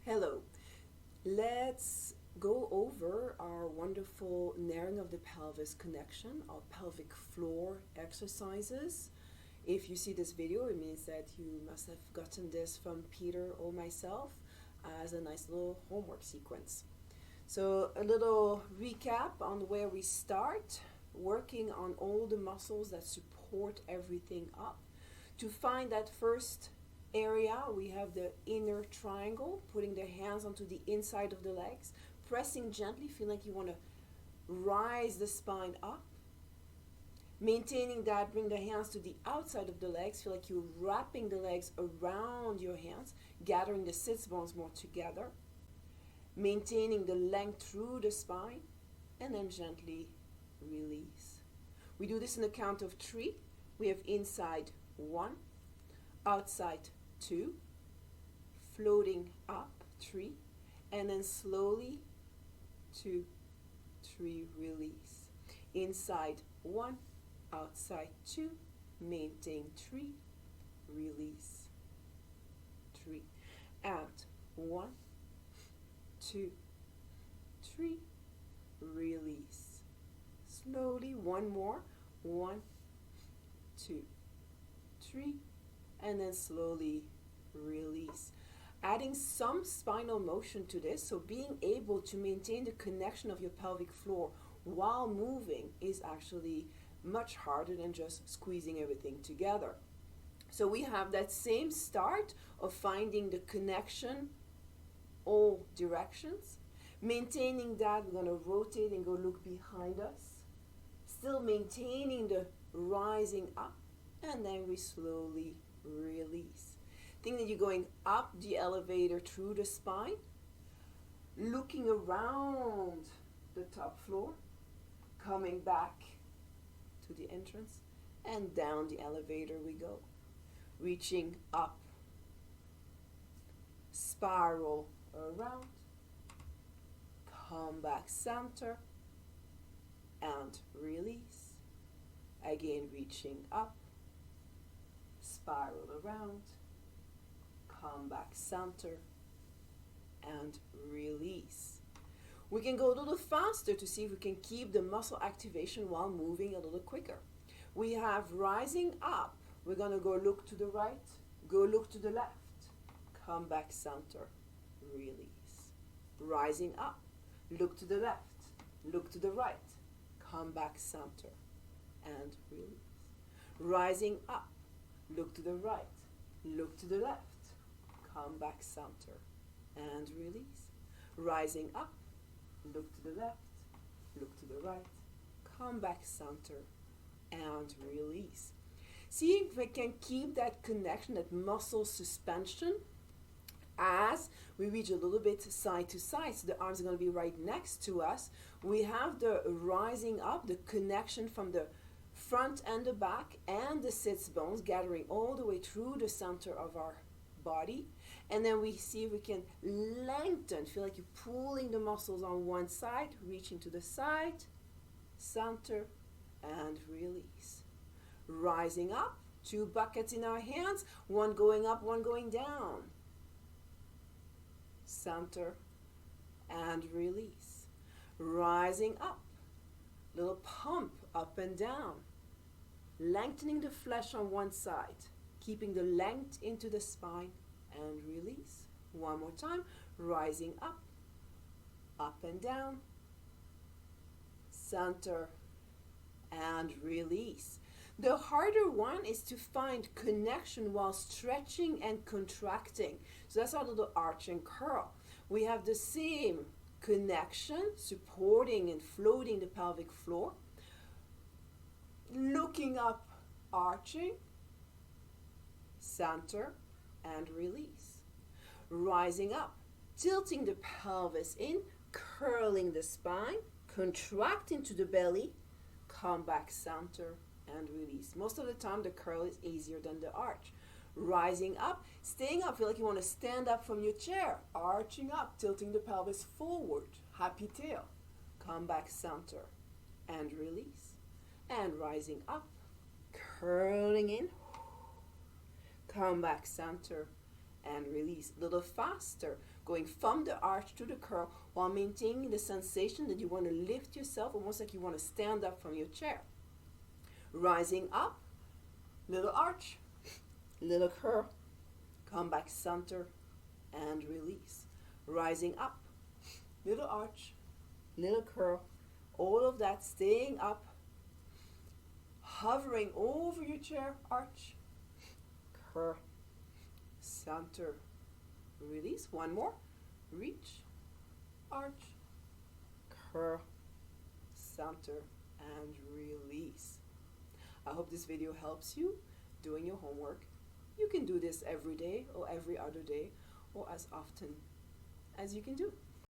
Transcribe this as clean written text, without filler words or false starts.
Hello. Let's go over our wonderful narrowing of the pelvis connection, our pelvic floor exercises. If you see this video, it means that you must have gotten this from Peter or myself as a nice little homework sequence. So a little recap on where we start, working on all the muscles that support everything up. To find that first area, we have the inner triangle, putting the hands onto the inside of the legs, pressing gently, feel like you want to rise the spine up. Maintaining that, bring the hands to the outside of the legs, feel like you're wrapping the legs around your hands, gathering the sits bones more together. Maintaining the length through the spine, and then gently release. We do this in a count of 3. We have inside 1, outside 2, floating up 3, and then slowly 2, 3, release. Inside 1, outside 2, maintain 3, release 3. Out 1, 2, 3, release. Slowly, one more. 1, 2, 3, and then slowly release. Adding some spinal motion to this, so being able to maintain the connection of your pelvic floor while moving is actually much harder than just squeezing everything together. So we have that same start of finding the connection all directions. Maintaining that, we're going to rotate and go look behind us. Still maintaining the rising up, and then we slowly release. Think that you're going up the elevator through the spine, looking around the top floor, coming back to the entrance, and down the elevator we go. Reaching up, spiral around, come back center, and release. Again, reaching up, spiral around, come back center, and release. We can go a little faster to see if we can keep the muscle activation while moving a little quicker. We have rising up. We're going to go look to the right, go look to the left, come back center, release. Rising up, look to the left, look to the right, come back center, and release. Rising up, look to the right, look to the left, come back center, and release. Rising up, look to the left, look to the right, come back center, and release. See if we can keep that connection, that muscle suspension, as we reach a little bit side to side. So the arms are going to be right next to us. We have the rising up, the connection from the front and the back and the sits bones gathering all the way through the center of our body. And then we see if we can lengthen, feel like you're pulling the muscles on one side, reaching to the side, center, and release. Rising up, 2 buckets in our hands, one going up, one going down. Center, and release. Rising up, little pump up and down. Lengthening the flesh on one side, keeping the length into the spine, and release. One more time, rising up and down, center, and release. The harder one is to find connection while stretching and contracting. So that's our little arch and curl. We have the same connection, supporting and floating the pelvic floor. Looking up, arching, center, and release. Rising up, tilting the pelvis in, curling the spine, contracting to the belly, come back center, and release. Most of the time the curl is easier than the arch. Rising up, staying up, feel like you want to stand up from your chair, arching up, tilting the pelvis forward, happy tail, come back center, and release. And rising up, curling in, come back center, and release. A little faster, going from the arch to the curl while maintaining the sensation that you want to lift yourself, almost like you want to stand up from your chair. Rising up, little arch, little curl, come back center and release. Rising up, little arch, little curl, all of that staying up, hovering over your chair, arch, curl, center, release. One more, reach, arch, curl, center, and release. I hope this video helps you doing your homework. You can do this every day or every other day or as often as you can do.